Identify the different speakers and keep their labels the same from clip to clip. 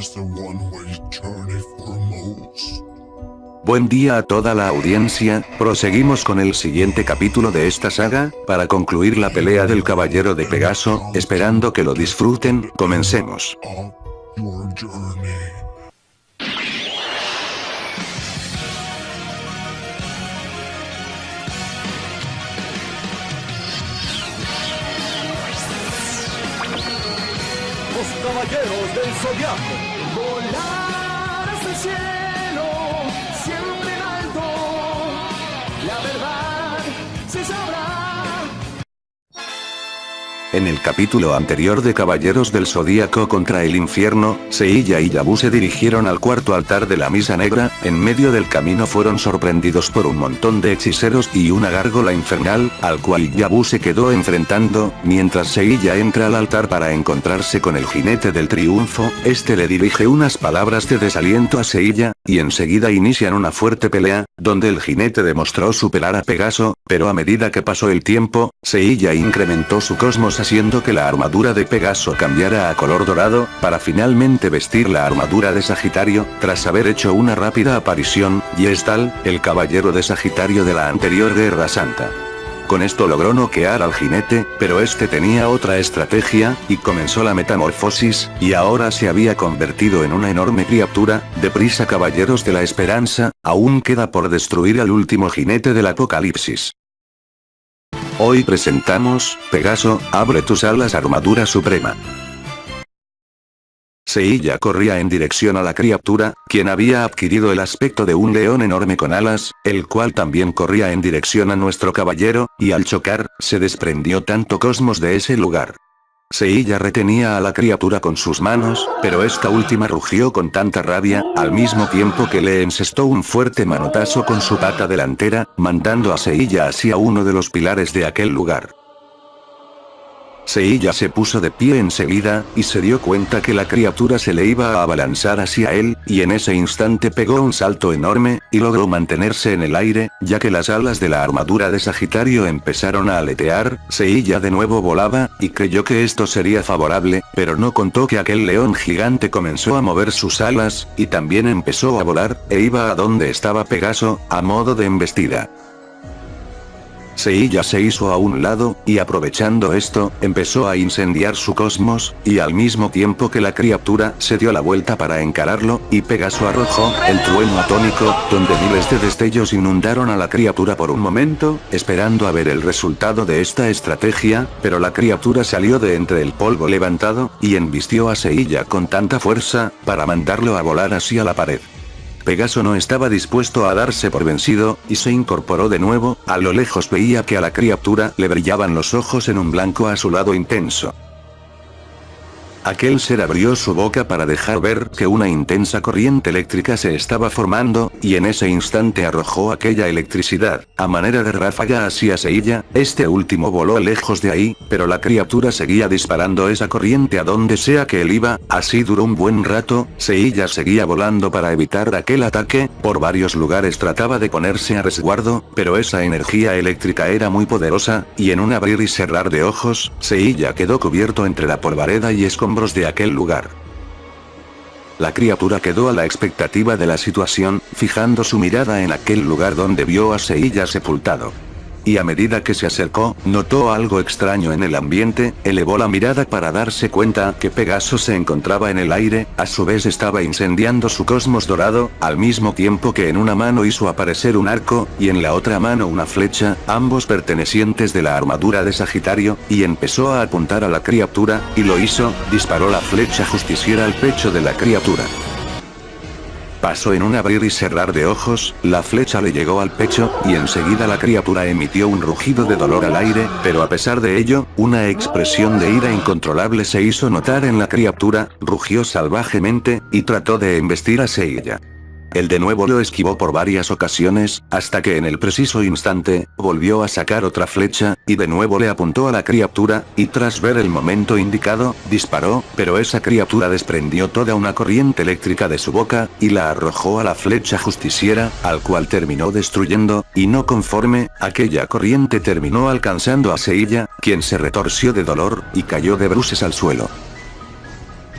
Speaker 1: is the one-way journey for most.
Speaker 2: Buen día a toda la audiencia, proseguimos con el siguiente capítulo de esta saga, para concluir la pelea del caballero de Pegaso, esperando que lo disfruten, comencemos.
Speaker 1: Your journey.
Speaker 3: Los caballeros del zodiaco. Volar hasta el cielo, siempre en alto. La verdad se sabrá.
Speaker 2: En el capítulo anterior de Caballeros del Zodíaco contra el Infierno, Seiya y Yabu se dirigieron al cuarto altar de la Misa Negra. En medio del camino fueron sorprendidos por un montón de hechiceros y una gárgola infernal, al cual Yabu se quedó enfrentando, mientras Seiya entra al altar para encontrarse con el jinete del triunfo. Este le dirige unas palabras de desaliento a Seiya, y enseguida inician una fuerte pelea, donde el jinete demostró superar a Pegaso, pero a medida que pasó el tiempo, Seiya incrementó su cosmos haciendo que la armadura de Pegaso cambiara a color dorado, para finalmente vestir la armadura de Sagitario, tras haber hecho una rápida aparición, y es tal, el caballero de Sagitario de la anterior Guerra Santa. Con esto logró noquear al jinete, pero este tenía otra estrategia, y comenzó la metamorfosis, y ahora se había convertido en una enorme criatura. Deprisa, caballeros de la esperanza, aún queda por destruir al último jinete del apocalipsis. Hoy presentamos, Pegaso, abre tus alas, armadura suprema. Seiya corría en dirección a la criatura, quien había adquirido el aspecto de un león enorme con alas, el cual también corría en dirección a nuestro caballero, y al chocar, se desprendió tanto cosmos de ese lugar. Seiya retenía a la criatura con sus manos, pero esta última rugió con tanta rabia, al mismo tiempo que le encestó un fuerte manotazo con su pata delantera, mandando a Seiya hacia uno de los pilares de aquel lugar. Seiya se puso de pie enseguida, y se dio cuenta que la criatura se le iba a abalanzar hacia él, y en ese instante pegó un salto enorme, y logró mantenerse en el aire, ya que las alas de la armadura de Sagitario empezaron a aletear. Seiya de nuevo volaba, y creyó que esto sería favorable, pero no contó que aquel león gigante comenzó a mover sus alas, y también empezó a volar, e iba a donde estaba Pegaso, a modo de embestida. Seiya se hizo a un lado, y aprovechando esto, empezó a incendiar su cosmos, y al mismo tiempo que la criatura se dio la vuelta para encararlo, y Pegaso arrojó el trueno atónico, donde miles de destellos inundaron a la criatura por un momento, esperando a ver el resultado de esta estrategia, pero la criatura salió de entre el polvo levantado, y embistió a Seiya con tanta fuerza, para mandarlo a volar hacia la pared. Pegaso no estaba dispuesto a darse por vencido, y se incorporó de nuevo. A lo lejos veía que a la criatura le brillaban los ojos en un blanco azulado intenso. Aquel ser abrió su boca para dejar ver que una intensa corriente eléctrica se estaba formando, y en ese instante arrojó aquella electricidad, a manera de ráfaga hacia Seiya. Este último voló lejos de ahí, pero la criatura seguía disparando esa corriente a donde sea que él iba. Así duró un buen rato. Seiya seguía volando para evitar aquel ataque, por varios lugares trataba de ponerse a resguardo, pero esa energía eléctrica era muy poderosa, y en un abrir y cerrar de ojos, Seiya quedó cubierto entre la polvareda y escombros de aquel lugar. La criatura quedó a la expectativa de la situación, fijando su mirada en aquel lugar donde vio a Seiya sepultado. Y a medida que se acercó, notó algo extraño en el ambiente, elevó la mirada para darse cuenta que Pegaso se encontraba en el aire, a su vez estaba incendiando su cosmos dorado, al mismo tiempo que en una mano hizo aparecer un arco, y en la otra mano una flecha, ambos pertenecientes de la armadura de Sagitario, y empezó a apuntar a la criatura, y lo hizo, disparó la flecha justiciera al pecho de la criatura. Pasó en un abrir y cerrar de ojos, la flecha le llegó al pecho, y enseguida la criatura emitió un rugido de dolor al aire, pero a pesar de ello, una expresión de ira incontrolable se hizo notar en la criatura, rugió salvajemente, y trató de embestir a Seiya. Él de nuevo lo esquivó por varias ocasiones, hasta que en el preciso instante, volvió a sacar otra flecha, y de nuevo le apuntó a la criatura, y tras ver el momento indicado, disparó, pero esa criatura desprendió toda una corriente eléctrica de su boca, y la arrojó a la flecha justiciera, al cual terminó destruyendo, y no conforme, aquella corriente terminó alcanzando a Seiya, quien se retorció de dolor, y cayó de bruces al suelo.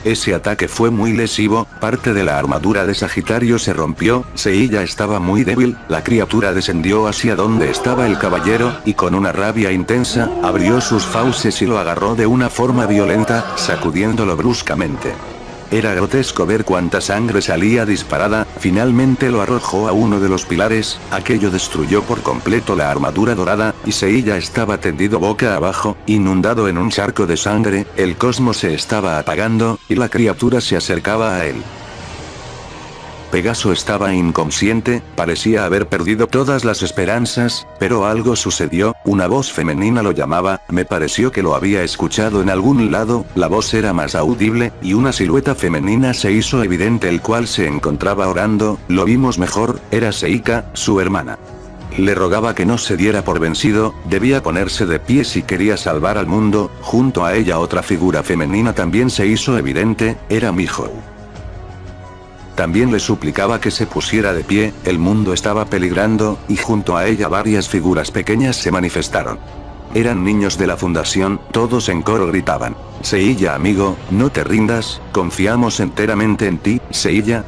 Speaker 2: Ese ataque fue muy lesivo, parte de la armadura de Sagitario se rompió, Seiya estaba muy débil, la criatura descendió hacia donde estaba el caballero, y con una rabia intensa, abrió sus fauces y lo agarró de una forma violenta, sacudiéndolo bruscamente. Era grotesco ver cuánta sangre salía disparada, finalmente lo arrojó a uno de los pilares, aquello destruyó por completo la armadura dorada, y Seiya estaba tendido boca abajo, inundado en un charco de sangre, el cosmos se estaba apagando, y la criatura se acercaba a él. Pegaso estaba inconsciente, parecía haber perdido todas las esperanzas, pero algo sucedió, una voz femenina lo llamaba, me pareció que lo había escuchado en algún lado, la voz era más audible, y una silueta femenina se hizo evidente el cual se encontraba orando, lo vimos mejor, era Seika, su hermana. Le rogaba que no se diera por vencido, debía ponerse de pie si quería salvar al mundo, junto a ella otra figura femenina también se hizo evidente, era Mihou. También le suplicaba que se pusiera de pie, el mundo estaba peligrando, y junto a ella varias figuras pequeñas se manifestaron. Eran niños de la fundación, todos en coro gritaban. Seiya amigo, no te rindas, confiamos enteramente en ti, Seiya.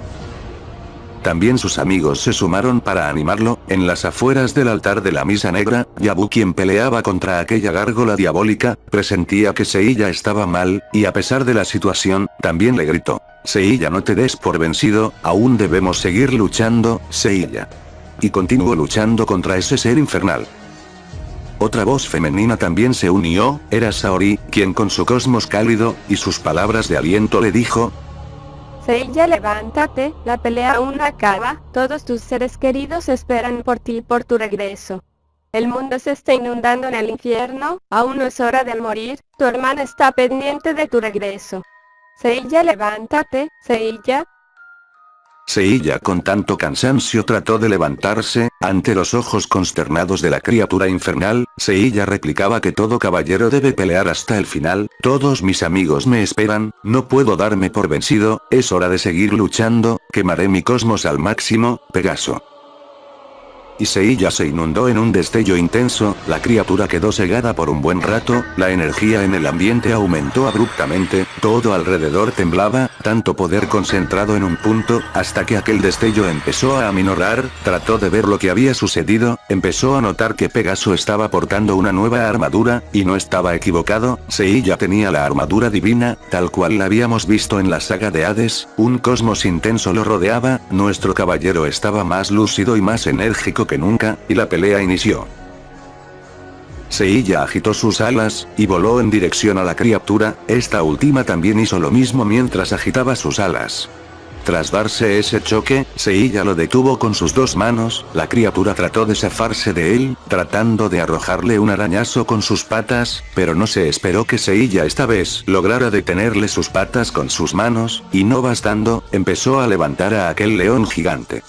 Speaker 2: También sus amigos se sumaron para animarlo, en las afueras del altar de la misa negra, Yabu quien peleaba contra aquella gárgola diabólica, presentía que Seiya estaba mal, y a pesar de la situación, también le gritó. Seiya no te des por vencido, aún debemos seguir luchando, Seiya. Y continuó luchando contra ese ser infernal. Otra voz femenina también se unió, era Saori, quien con su cosmos cálido, y sus palabras de aliento le dijo,
Speaker 4: Seiya, levántate, la pelea aún no acaba, todos tus seres queridos esperan por ti y por tu regreso. El mundo se está inundando en el infierno, aún no es hora de morir, tu hermana está pendiente de tu regreso. Seiya, levántate, Seiya.
Speaker 2: Seiya con tanto cansancio trató de levantarse, ante los ojos consternados de la criatura infernal, Seiya replicaba que todo caballero debe pelear hasta el final, todos mis amigos me esperan, no puedo darme por vencido, es hora de seguir luchando, quemaré mi cosmos al máximo, Pegaso. Y Seiya se inundó en un destello intenso, la criatura quedó cegada por un buen rato, la energía en el ambiente aumentó abruptamente, todo alrededor temblaba, tanto poder concentrado en un punto, hasta que aquel destello empezó a aminorar, trató de ver lo que había sucedido, empezó a notar que Pegaso estaba portando una nueva armadura, y no estaba equivocado, Seiya tenía la armadura divina, tal cual la habíamos visto en la saga de Hades, un cosmos intenso lo rodeaba, nuestro caballero estaba más lúcido y más enérgico que nunca, y la pelea inició. Seiya agitó sus alas, y voló en dirección a la criatura, esta última también hizo lo mismo mientras agitaba sus alas. Tras darse ese choque, Seiya lo detuvo con sus dos manos, la criatura trató de zafarse de él, tratando de arrojarle un arañazo con sus patas, pero no se esperó que Seiya esta vez lograra detenerle sus patas con sus manos, y no bastando, empezó a levantar a aquel león gigante.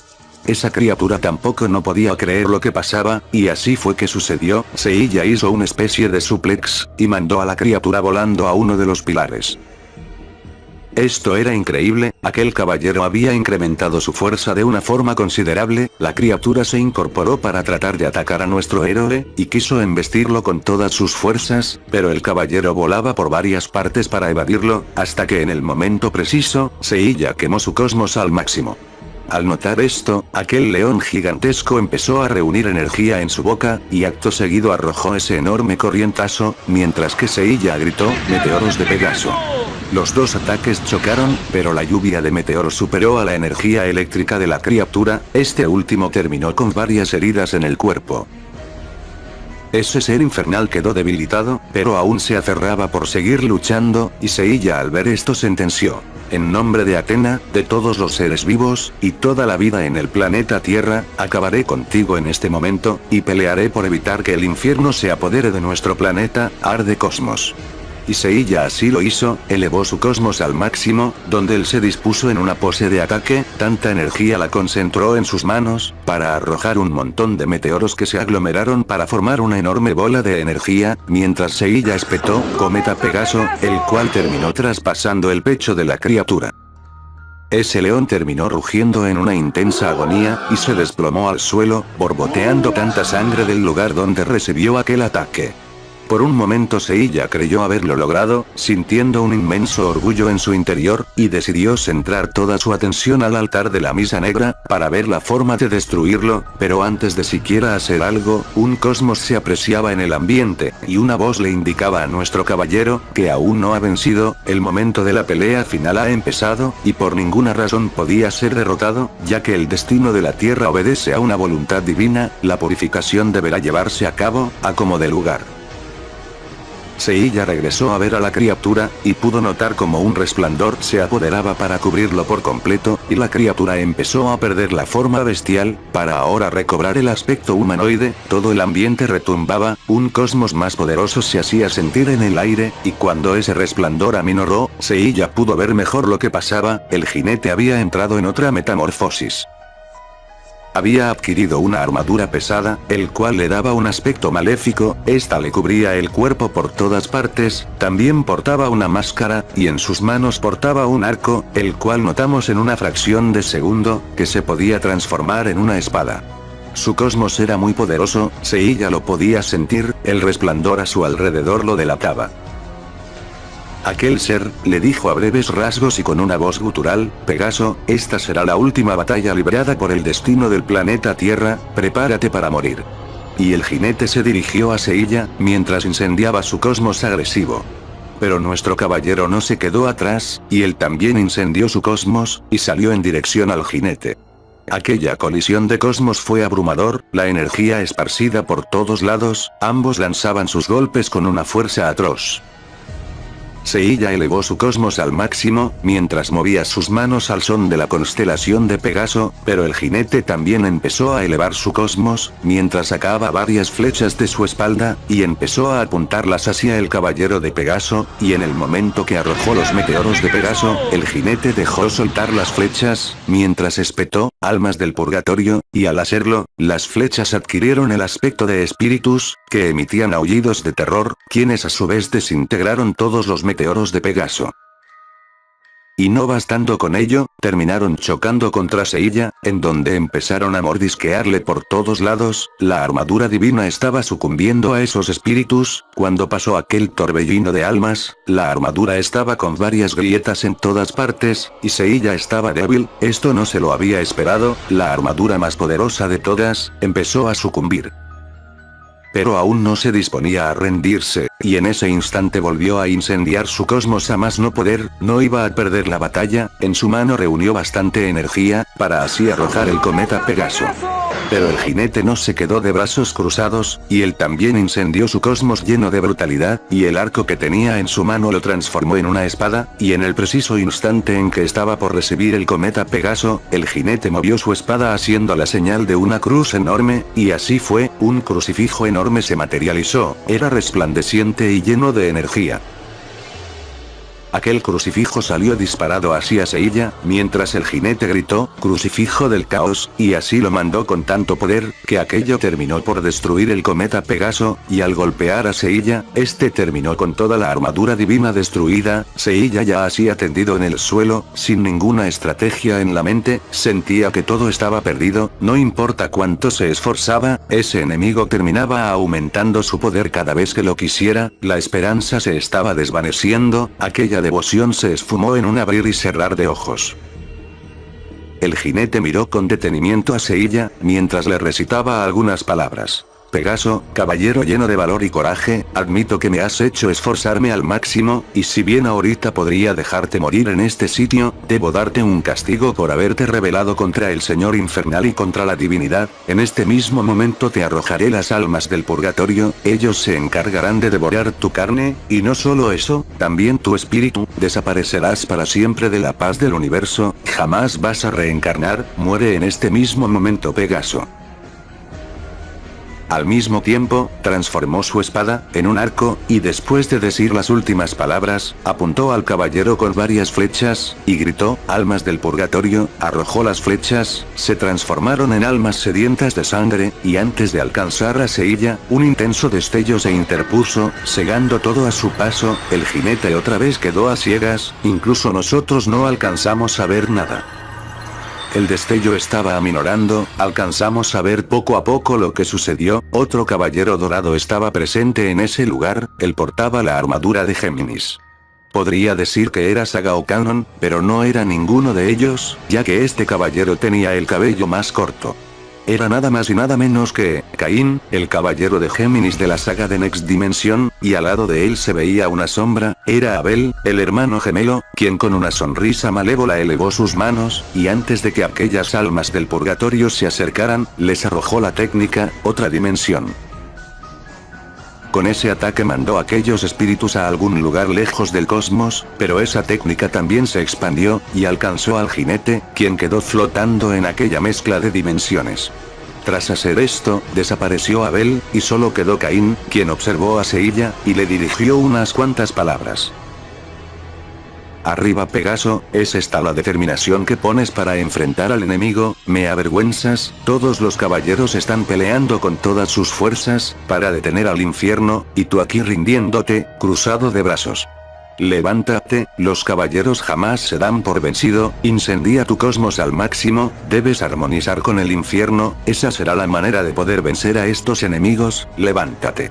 Speaker 2: Esa criatura tampoco no podía creer lo que pasaba, y así fue que sucedió, Seiya hizo una especie de suplex, y mandó a la criatura volando a uno de los pilares. Esto era increíble, aquel caballero había incrementado su fuerza de una forma considerable, la criatura se incorporó para tratar de atacar a nuestro héroe, y quiso embestirlo con todas sus fuerzas, pero el caballero volaba por varias partes para evadirlo, hasta que en el momento preciso, Seiya quemó su cosmos al máximo. Al notar esto, aquel león gigantesco empezó a reunir energía en su boca, y acto seguido arrojó ese enorme corrientazo, mientras que Seiya gritó, meteoros de Pegaso. Los dos ataques chocaron, pero la lluvia de meteoros superó a la energía eléctrica de la criatura, este último terminó con varias heridas en el cuerpo. Ese ser infernal quedó debilitado, pero aún se aferraba por seguir luchando, y Seiya al ver esto sentenció. En nombre de Atena, de todos los seres vivos, y toda la vida en el planeta Tierra, acabaré contigo en este momento, y pelearé por evitar que el infierno se apodere de nuestro planeta, Arde Cosmos. Y Seiya así lo hizo, elevó su cosmos al máximo, donde él se dispuso en una pose de ataque, tanta energía la concentró en sus manos, para arrojar un montón de meteoros que se aglomeraron para formar una enorme bola de energía, mientras Seiya espetó, cometa Pegaso, el cual terminó traspasando el pecho de la criatura. Ese león terminó rugiendo en una intensa agonía, y se desplomó al suelo, borboteando tanta sangre del lugar donde recibió aquel ataque. Por un momento Seiya creyó haberlo logrado, sintiendo un inmenso orgullo en su interior, y decidió centrar toda su atención al altar de la misa negra, para ver la forma de destruirlo, pero antes de siquiera hacer algo, un cosmos se apreciaba en el ambiente, y una voz le indicaba a nuestro caballero, que aún no ha vencido, el momento de la pelea final ha empezado, y por ninguna razón podía ser derrotado, ya que el destino de la Tierra obedece a una voluntad divina, la purificación deberá llevarse a cabo, a como de lugar. Seiya regresó a ver a la criatura, y pudo notar como un resplandor se apoderaba para cubrirlo por completo, y la criatura empezó a perder la forma bestial, para ahora recobrar el aspecto humanoide, todo el ambiente retumbaba, un cosmos más poderoso se hacía sentir en el aire, y cuando ese resplandor aminoró, Seiya pudo ver mejor lo que pasaba, el jinete había entrado en otra metamorfosis. Había adquirido una armadura pesada, el cual le daba un aspecto maléfico, esta le cubría el cuerpo por todas partes, también portaba una máscara, y en sus manos portaba un arco, el cual notamos en una fracción de segundo, que se podía transformar en una espada. Su cosmos era muy poderoso, Seiya lo podía sentir, el resplandor a su alrededor lo delataba. Aquel ser, le dijo a breves rasgos y con una voz gutural, Pegaso, esta será la última batalla librada por el destino del planeta Tierra, prepárate para morir. Y el jinete se dirigió a Seiya, mientras incendiaba su cosmos agresivo. Pero nuestro caballero no se quedó atrás, y él también incendió su cosmos, y salió en dirección al jinete. Aquella colisión de cosmos fue abrumador, la energía esparcida por todos lados, ambos lanzaban sus golpes con una fuerza atroz. Seiya elevó su cosmos al máximo, mientras movía sus manos al son de la constelación de Pegaso, pero el jinete también empezó a elevar su cosmos, mientras sacaba varias flechas de su espalda, y empezó a apuntarlas hacia el caballero de Pegaso, y en el momento que arrojó los meteoros de Pegaso, el jinete dejó soltar las flechas, mientras espetó, almas del purgatorio, y al hacerlo, las flechas adquirieron el aspecto de espíritus, que emitían aullidos de terror, quienes a su vez desintegraron todos los meteoros de Pegaso. Y no bastando con ello, terminaron chocando contra Seiya, en donde empezaron a mordisquearle por todos lados, la armadura divina estaba sucumbiendo a esos espíritus, cuando pasó aquel torbellino de almas, la armadura estaba con varias grietas en todas partes, y Seiya estaba débil, esto no se lo había esperado, la armadura más poderosa de todas, empezó a sucumbir. Pero aún no se disponía a rendirse, y en ese instante volvió a incendiar su cosmos a más no poder, no iba a perder la batalla, en su mano reunió bastante energía, para así arrojar el cometa Pegaso. Pero el jinete no se quedó de brazos cruzados, y él también incendió su cosmos lleno de brutalidad, y el arco que tenía en su mano lo transformó en una espada, y en el preciso instante en que estaba por recibir el cometa Pegaso, el jinete movió su espada haciendo la señal de una cruz enorme, y así fue, un crucifijo enorme se materializó, era resplandeciente y lleno de energía. Aquel crucifijo salió disparado hacia Seiya, mientras el jinete gritó, crucifijo del caos, y así lo mandó con tanto poder, que aquello terminó por destruir el cometa Pegaso, y al golpear a Seiya, este terminó con toda la armadura divina destruida, Seiya ya así tendido en el suelo, sin ninguna estrategia en la mente, sentía que todo estaba perdido, no importa cuánto se esforzaba, ese enemigo terminaba aumentando su poder cada vez que lo quisiera, la esperanza se estaba desvaneciendo, aquella devoción se esfumó en un abrir y cerrar de ojos. El jinete miró con detenimiento a Seiya, mientras le recitaba algunas palabras. Pegaso, caballero lleno de valor y coraje, admito que me has hecho esforzarme al máximo, y si bien ahorita podría dejarte morir en este sitio, debo darte un castigo por haberte rebelado contra el Señor Infernal y contra la divinidad, en este mismo momento te arrojaré las almas del purgatorio, ellos se encargarán de devorar tu carne, y no solo eso, también tu espíritu, desaparecerás para siempre de la paz del universo, jamás vas a reencarnar, muere en este mismo momento Pegaso. Al mismo tiempo, transformó su espada, en un arco, y después de decir las últimas palabras, apuntó al caballero con varias flechas, y gritó, almas del purgatorio, arrojó las flechas, se transformaron en almas sedientas de sangre, y antes de alcanzar a Seiya, un intenso destello se interpuso, cegando todo a su paso, el jinete otra vez quedó a ciegas, incluso nosotros no alcanzamos a ver nada. El destello estaba aminorando, alcanzamos a ver poco a poco lo que sucedió. Otro caballero dorado estaba presente en ese lugar, él portaba la armadura de Géminis. Podría decir que era Saga o Canon, pero no era ninguno de ellos, ya que este caballero tenía el cabello más corto. Era nada más y nada menos que Caín, el caballero de Géminis de la saga de Next Dimension, y al lado de él se veía una sombra. Era Abel, el hermano gemelo, quien con una sonrisa malévola elevó sus manos, y antes de que aquellas almas del purgatorio se acercaran, les arrojó la técnica, otra dimensión. Con ese ataque mandó a aquellos espíritus a algún lugar lejos del cosmos, pero esa técnica también se expandió, y alcanzó al jinete, quien quedó flotando en aquella mezcla de dimensiones. Tras hacer esto, desapareció Abel, y solo quedó Caín, quien observó a Seilla, y le dirigió unas cuantas palabras. Arriba Pegaso, ¿es esta la determinación que pones para enfrentar al enemigo? Me avergüenzas, todos los caballeros están peleando con todas sus fuerzas, para detener al infierno, y tú aquí rindiéndote, cruzado de brazos. Levántate, los caballeros jamás se dan por vencido, incendia tu cosmos al máximo, debes armonizar con el infierno, esa será la manera de poder vencer a estos enemigos, levántate.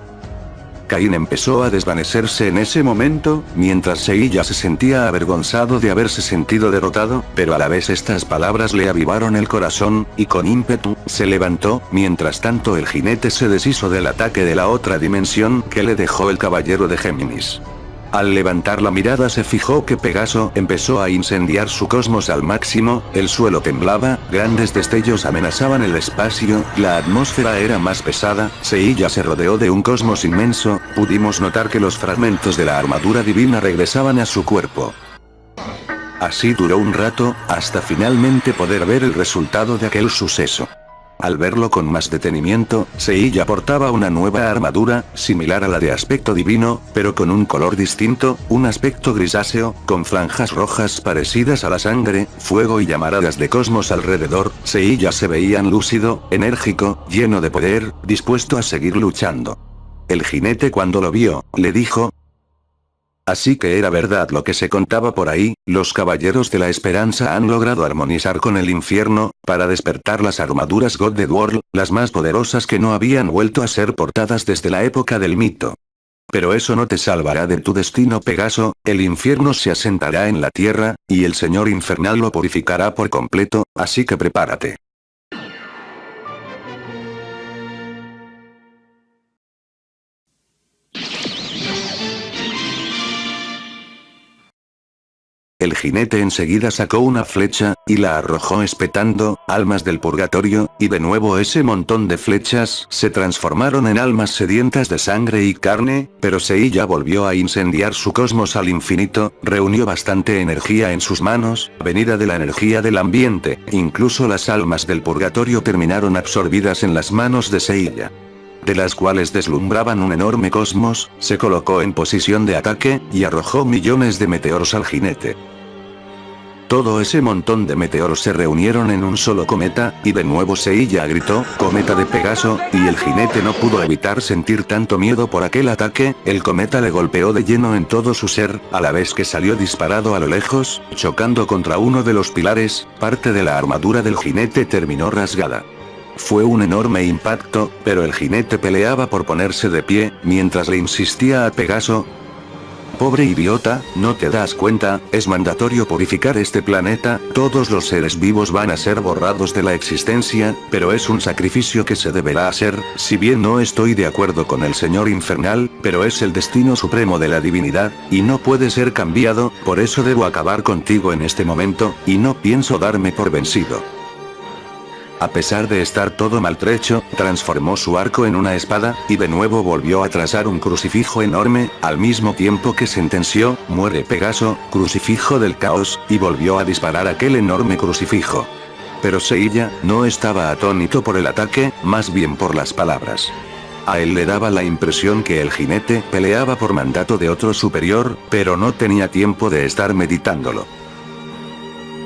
Speaker 2: Caín empezó a desvanecerse en ese momento, mientras Seilla se sentía avergonzado de haberse sentido derrotado, pero a la vez estas palabras le avivaron el corazón, y con ímpetu, se levantó. Mientras tanto el jinete se deshizo del ataque de la otra dimensión que le dejó el caballero de Géminis. Al levantar la mirada se fijó que Pegaso empezó a incendiar su cosmos al máximo, el suelo temblaba, grandes destellos amenazaban el espacio, la atmósfera era más pesada, Seilla se rodeó de un cosmos inmenso, pudimos notar que los fragmentos de la armadura divina regresaban a su cuerpo. Así duró un rato, hasta finalmente poder ver el resultado de aquel suceso. Al verlo con más detenimiento, Seilla portaba una nueva armadura, similar a la de aspecto divino, pero con un color distinto, un aspecto grisáceo, con franjas rojas parecidas a la sangre, fuego y llamaradas de cosmos alrededor. Seilla se veía lúcido, enérgico, lleno de poder, dispuesto a seguir luchando. El jinete cuando lo vio, le dijo: así que era verdad lo que se contaba por ahí, los caballeros de la esperanza han logrado armonizar con el infierno, para despertar las armaduras God the World, las más poderosas que no habían vuelto a ser portadas desde la época del mito. Pero eso no te salvará de tu destino Pegaso, el infierno se asentará en la tierra, y el señor infernal lo purificará por completo, así que prepárate. El jinete enseguida sacó una flecha, y la arrojó espetando, almas del purgatorio, y de nuevo ese montón de flechas se transformaron en almas sedientas de sangre y carne, pero Seilla volvió a incendiar su cosmos al infinito, reunió bastante energía en sus manos, venida de la energía del ambiente, incluso las almas del purgatorio terminaron absorbidas en las manos de Seilla, de las cuales deslumbraban un enorme cosmos, se colocó en posición de ataque, y arrojó millones de meteoros al jinete. Todo ese montón de meteoros se reunieron en un solo cometa, y de nuevo Seilla gritó, cometa de Pegaso, y el jinete no pudo evitar sentir tanto miedo por aquel ataque, el cometa le golpeó de lleno en todo su ser, a la vez que salió disparado a lo lejos, chocando contra uno de los pilares, parte de la armadura del jinete terminó rasgada. Fue un enorme impacto, pero el jinete peleaba por ponerse de pie, mientras le insistía a Pegaso: pobre idiota, ¿no te das cuenta? Es mandatorio purificar este planeta, todos los seres vivos van a ser borrados de la existencia, pero es un sacrificio que se deberá hacer, si bien no estoy de acuerdo con el señor infernal, pero es el destino supremo de la divinidad, y no puede ser cambiado, por eso debo acabar contigo en este momento, y no pienso darme por vencido. A pesar de estar todo maltrecho, transformó su arco en una espada, y de nuevo volvió a trazar un crucifijo enorme, al mismo tiempo que sentenció, muere Pegaso, crucifijo del caos, y volvió a disparar aquel enorme crucifijo. Pero Seilla no estaba atónito por el ataque, más bien por las palabras. A él le daba la impresión que el jinete peleaba por mandato de otro superior, pero no tenía tiempo de estar meditándolo.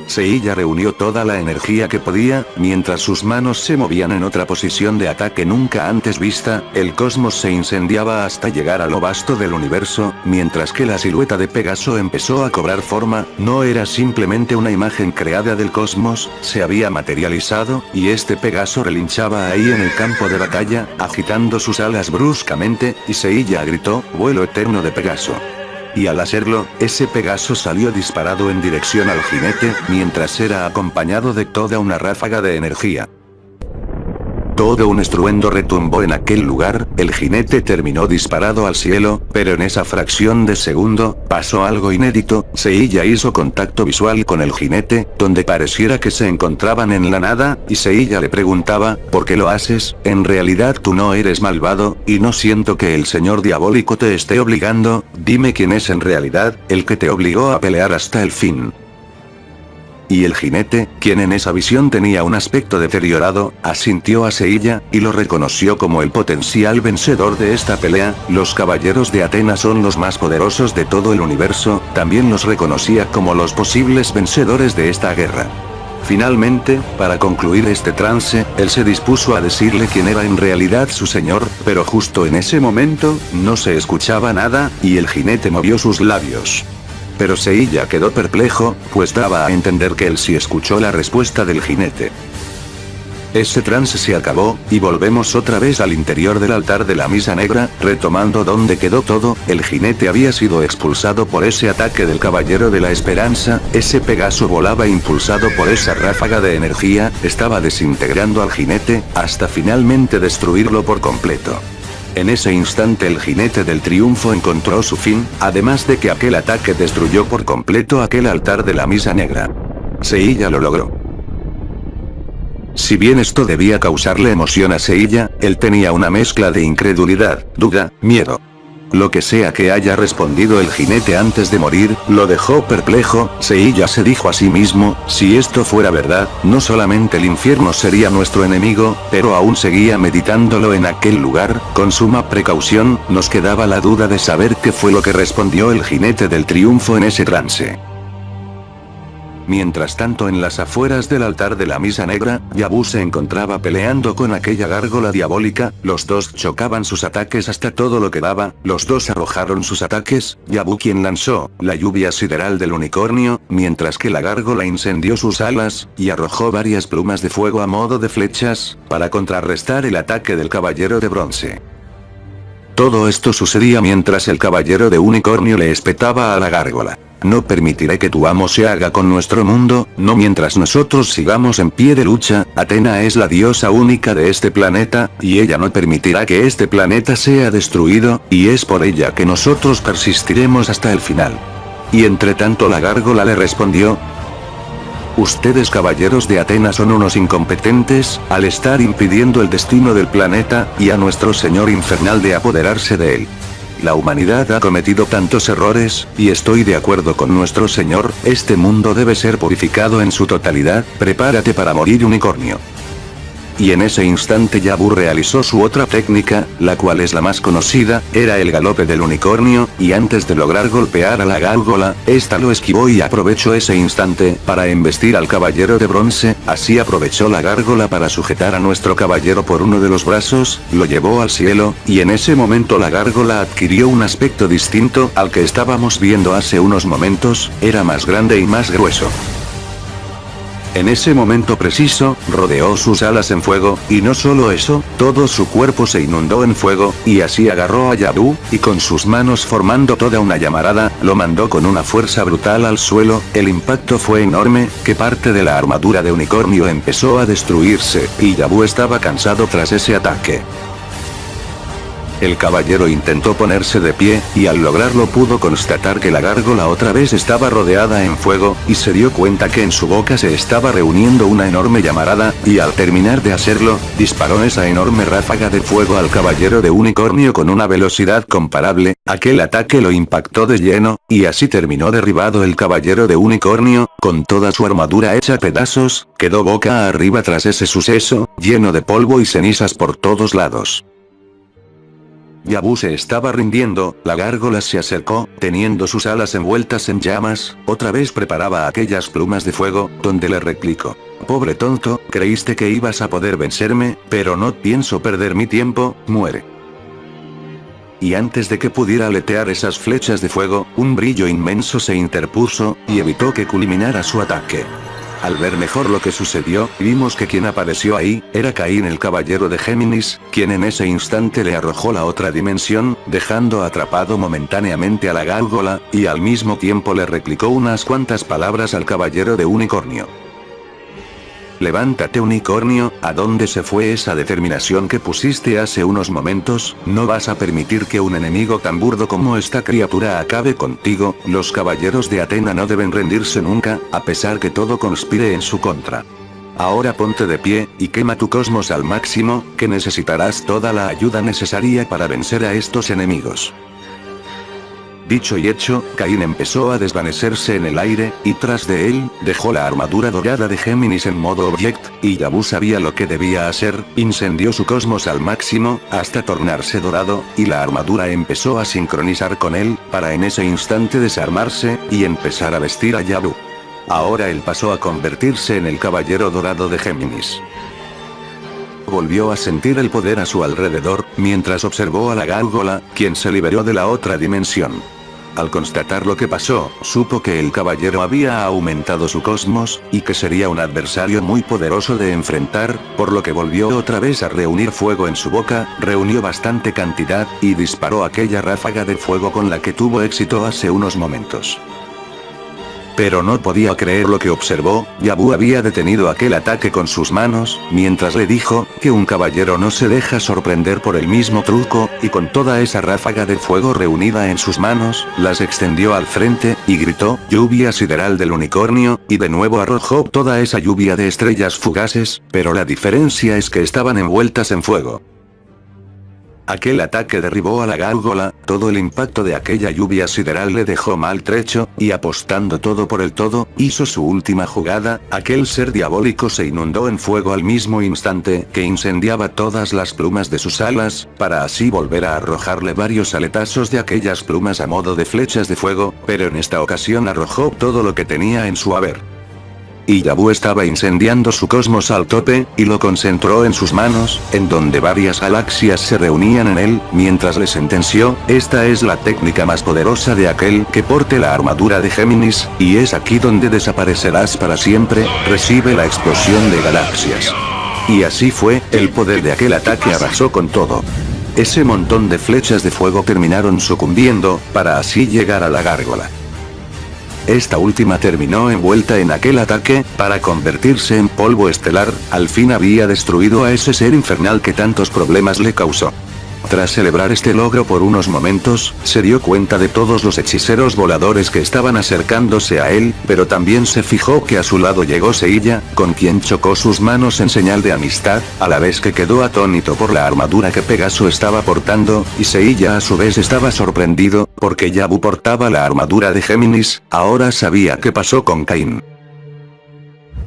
Speaker 2: Seiya reunió toda la energía que podía, mientras sus manos se movían en otra posición de ataque nunca antes vista, el cosmos se incendiaba hasta llegar a lo vasto del universo, mientras que la silueta de Pegaso empezó a cobrar forma, no era simplemente una imagen creada del cosmos, se había materializado, y este Pegaso relinchaba ahí en el campo de batalla, agitando sus alas bruscamente, y Seiya gritó, vuelo eterno de Pegaso. Y al hacerlo, ese Pegaso salió disparado en dirección al jinete, mientras era acompañado de toda una ráfaga de energía. Todo un estruendo retumbó en aquel lugar, el jinete terminó disparado al cielo, pero en esa fracción de segundo, pasó algo inédito, Seiya hizo contacto visual con el jinete, donde pareciera que se encontraban en la nada, y Seiya le preguntaba, ¿por qué lo haces? En realidad tú no eres malvado, y no siento que el señor diabólico te esté obligando, dime quién es en realidad, el que te obligó a pelear hasta el fin. Y el jinete, quien en esa visión tenía un aspecto deteriorado, asintió a Seiya, y lo reconoció como el potencial vencedor de esta pelea. Los caballeros de Atenas son los más poderosos de todo el universo, también los reconocía como los posibles vencedores de esta guerra. Finalmente, para concluir este trance, él se dispuso a decirle quién era en realidad su señor, pero justo en ese momento, no se escuchaba nada, y el jinete movió sus labios. Pero Seiya quedó perplejo, pues daba a entender que él sí escuchó la respuesta del jinete. Ese trance se acabó, y volvemos otra vez al interior del altar de la misa negra, retomando donde quedó todo, el jinete había sido expulsado por ese ataque del caballero de la esperanza, ese Pegaso volaba impulsado por esa ráfaga de energía, estaba desintegrando al jinete, hasta finalmente destruirlo por completo. En ese instante el jinete del triunfo encontró su fin, además de que aquel ataque destruyó por completo aquel altar de la misa negra. Seiya lo logró. Si bien esto debía causarle emoción a Seiya, él tenía una mezcla de incredulidad, duda, miedo. Lo que sea que haya respondido el jinete antes de morir, lo dejó perplejo. Seiya se dijo a sí mismo, si esto fuera verdad, no solamente el infierno sería nuestro enemigo, pero aún seguía meditándolo en aquel lugar, con suma precaución, nos quedaba la duda de saber qué fue lo que respondió el jinete del triunfo en ese trance. Mientras tanto en las afueras del altar de la misa negra, Yabu se encontraba peleando con aquella gárgola diabólica, los dos chocaban sus ataques hasta todo lo que daba, los dos arrojaron sus ataques, Yabu quien lanzó la lluvia sideral del unicornio, mientras que la gárgola incendió sus alas, y arrojó varias plumas de fuego a modo de flechas, para contrarrestar el ataque del caballero de bronce. Todo esto sucedía mientras el caballero de unicornio le espetaba a la gárgola. No permitiré que tu amo se haga con nuestro mundo, no mientras nosotros sigamos en pie de lucha, Atena es la diosa única de este planeta, y ella no permitirá que este planeta sea destruido, y es por ella que nosotros persistiremos hasta el final. Y entre tanto la gárgola le respondió, ustedes caballeros de Atenas son unos incompetentes, al estar impidiendo el destino del planeta, y a nuestro señor infernal de apoderarse de él. La humanidad ha cometido tantos errores, y estoy de acuerdo con nuestro señor, este mundo debe ser purificado en su totalidad, prepárate para morir unicornio. Y en ese instante Yabu realizó su otra técnica, la cual es la más conocida, era el galope del unicornio, y antes de lograr golpear a la gárgola, esta lo esquivó y aprovechó ese instante para embestir al caballero de bronce, así aprovechó la gárgola para sujetar a nuestro caballero por uno de los brazos, lo llevó al cielo, y en ese momento la gárgola adquirió un aspecto distinto al que estábamos viendo hace unos momentos, era más grande y más grueso. En ese momento preciso, rodeó sus alas en fuego, y no solo eso, todo su cuerpo se inundó en fuego, y así agarró a Yabu, y con sus manos formando toda una llamarada, lo mandó con una fuerza brutal al suelo, el impacto fue enorme, que parte de la armadura de unicornio empezó a destruirse, y Yabu estaba cansado tras ese ataque. El caballero intentó ponerse de pie, y al lograrlo pudo constatar que la gárgola otra vez estaba rodeada en fuego, y se dio cuenta que en su boca se estaba reuniendo una enorme llamarada, y al terminar de hacerlo, disparó esa enorme ráfaga de fuego al caballero de unicornio con una velocidad comparable, aquel ataque lo impactó de lleno, y así terminó derribado el caballero de unicornio, con toda su armadura hecha pedazos, quedó boca arriba tras ese suceso, lleno de polvo y cenizas por todos lados. Yabu se estaba rindiendo, la gárgola se acercó, teniendo sus alas envueltas en llamas, otra vez preparaba aquellas plumas de fuego, donde le replicó: pobre tonto, creíste que ibas a poder vencerme, pero no pienso perder mi tiempo, muere. Y antes de que pudiera aletear esas flechas de fuego, un brillo inmenso se interpuso, y evitó que culminara su ataque. Al ver mejor lo que sucedió, vimos que quien apareció ahí, era Caín el caballero de Géminis, quien en ese instante le arrojó la otra dimensión, dejando atrapado momentáneamente a la gárgola, y al mismo tiempo le replicó unas cuantas palabras al caballero de unicornio. Levántate, unicornio, ¿a dónde se fue esa determinación que pusiste hace unos momentos? No vas a permitir que un enemigo tan burdo como esta criatura acabe contigo. Los caballeros de Atena no deben rendirse nunca, a pesar que todo conspire en su contra. Ahora ponte de pie, y quema tu cosmos al máximo, que necesitarás toda la ayuda necesaria para vencer a estos enemigos. Dicho y hecho, Caín empezó a desvanecerse en el aire, y tras de él, dejó la armadura dorada de Géminis en modo Object, y Yabu sabía lo que debía hacer, incendió su cosmos al máximo, hasta tornarse dorado, y la armadura empezó a sincronizar con él, para en ese instante desarmarse, y empezar a vestir a Yabu. Ahora él pasó a convertirse en el caballero dorado de Géminis. Volvió a sentir el poder a su alrededor, mientras observó a la gárgola, quien se liberó de la otra dimensión. Al constatar lo que pasó, supo que el caballero había aumentado su cosmos, y que sería un adversario muy poderoso de enfrentar, por lo que volvió otra vez a reunir fuego en su boca, reunió bastante cantidad, y disparó aquella ráfaga de fuego con la que tuvo éxito hace unos momentos. Pero no podía creer lo que observó. Yabu había detenido aquel ataque con sus manos, mientras le dijo que un caballero no se deja sorprender por el mismo truco, y con toda esa ráfaga de fuego reunida en sus manos, las extendió al frente, y gritó: lluvia sideral del unicornio, y de nuevo arrojó toda esa lluvia de estrellas fugaces, pero la diferencia es que estaban envueltas en fuego. Aquel ataque derribó a la gárgola, todo el impacto de aquella lluvia sideral le dejó maltrecho, y apostando todo por el todo, hizo su última jugada. Aquel ser diabólico se inundó en fuego al mismo instante que incendiaba todas las plumas de sus alas, para así volver a arrojarle varios aletazos de aquellas plumas a modo de flechas de fuego, pero en esta ocasión arrojó todo lo que tenía en su haber. Y Yabu estaba incendiando su cosmos al tope, y lo concentró en sus manos, en donde varias galaxias se reunían en él, mientras le sentenció: esta es la técnica más poderosa de aquel que porte la armadura de Géminis, y es aquí donde desaparecerás para siempre, recibe la explosión de galaxias. Y así fue, el poder de aquel ataque arrasó con todo. Ese montón de flechas de fuego terminaron sucumbiendo, para así llegar a la gárgola. Esta última terminó envuelta en aquel ataque, para convertirse en polvo estelar. Al fin había destruido a ese ser infernal que tantos problemas le causó. Tras celebrar este logro por unos momentos, se dio cuenta de todos los hechiceros voladores que estaban acercándose a él, pero también se fijó que a su lado llegó Seiya, con quien chocó sus manos en señal de amistad, a la vez que quedó atónito por la armadura que Pegaso estaba portando, y Seiya a su vez estaba sorprendido, porque Yabu portaba la armadura de Géminis. Ahora sabía qué pasó con Caín.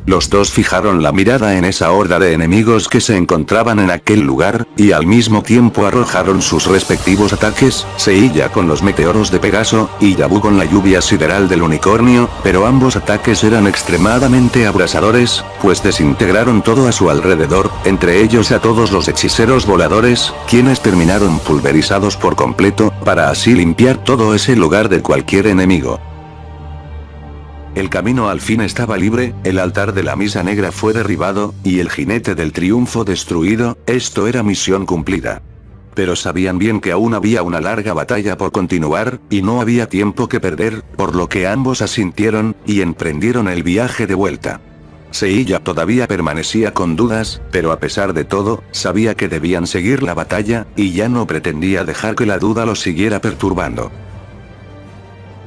Speaker 2: Los dos fijaron la mirada en esa horda de enemigos que se encontraban en aquel lugar, y al mismo tiempo arrojaron sus respectivos ataques, Seiya con los meteoros de Pegaso, y Yabu con la lluvia sideral del unicornio, pero ambos ataques eran extremadamente abrasadores, pues desintegraron todo a su alrededor, entre ellos a todos los hechiceros voladores, quienes terminaron pulverizados por completo, para así limpiar todo ese lugar de cualquier enemigo. El camino al fin estaba libre, el altar de la misa negra fue derribado, y el jinete del triunfo destruido. Esto era misión cumplida. Pero sabían bien que aún había una larga batalla por continuar, y no había tiempo que perder, por lo que ambos asintieron, y emprendieron el viaje de vuelta. Seiya todavía permanecía con dudas, pero a pesar de todo, sabía que debían seguir la batalla, y ya no pretendía dejar que la duda lo siguiera perturbando.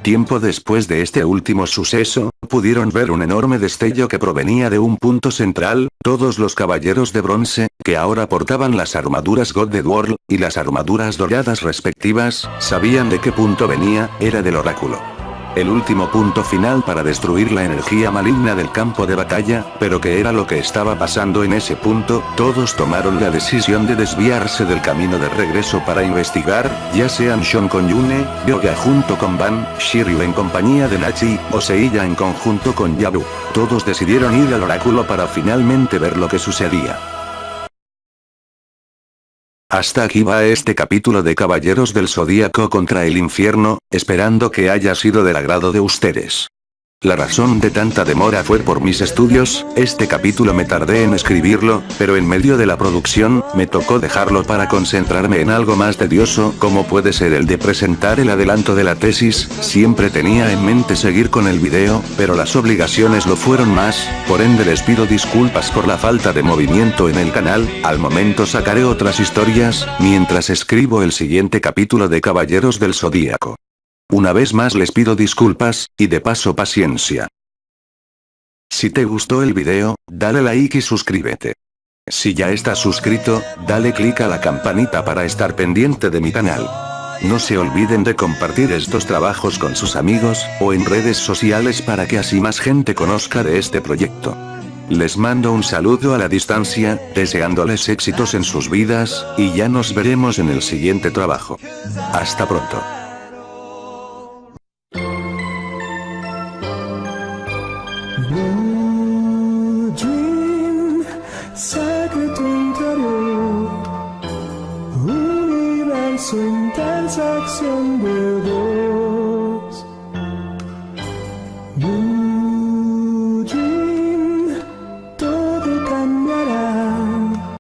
Speaker 2: Tiempo después de este último suceso, pudieron ver un enorme destello que provenía de un punto central. Todos los caballeros de bronce, que ahora portaban las armaduras God the World, y las armaduras doradas respectivas, sabían de qué punto venía, era del oráculo. el último punto final para destruir la energía maligna del campo de batalla, pero ¿qué era lo que estaba pasando en ese punto? Todos tomaron la decisión de desviarse del camino de regreso para investigar, ya sean Shon con Yune, Ryoga junto con Ban, Shiryu en compañía de Nachi, o Seiya en conjunto con Yabu. Todos decidieron ir al oráculo para finalmente ver lo que sucedía. Hasta aquí va este capítulo de Caballeros del Zodíaco contra el Infierno, esperando que haya sido del agrado de ustedes. La razón de tanta demora fue por mis estudios, este capítulo me tardé en escribirlo, pero en medio de la producción, me tocó dejarlo para concentrarme en algo más tedioso, como puede ser el de presentar el adelanto de la tesis. Siempre tenía en mente seguir con el video, pero las obligaciones lo fueron más, por ende les pido disculpas por la falta de movimiento en el canal. Al momento sacaré otras historias, mientras escribo el siguiente capítulo de Caballeros del Zodíaco. Una vez más les pido disculpas, y de paso paciencia. Si te gustó el video, dale like y suscríbete. Si ya estás suscrito, dale click a la campanita para estar pendiente de mi canal. No se olviden de compartir estos trabajos con sus amigos, o en redes sociales para que así más gente conozca de este proyecto. Les mando un saludo a la distancia, deseándoles éxitos en sus vidas, y ya nos veremos en el siguiente trabajo. Hasta pronto.
Speaker 3: Blue dream, secretario, universo intensa acción de dos.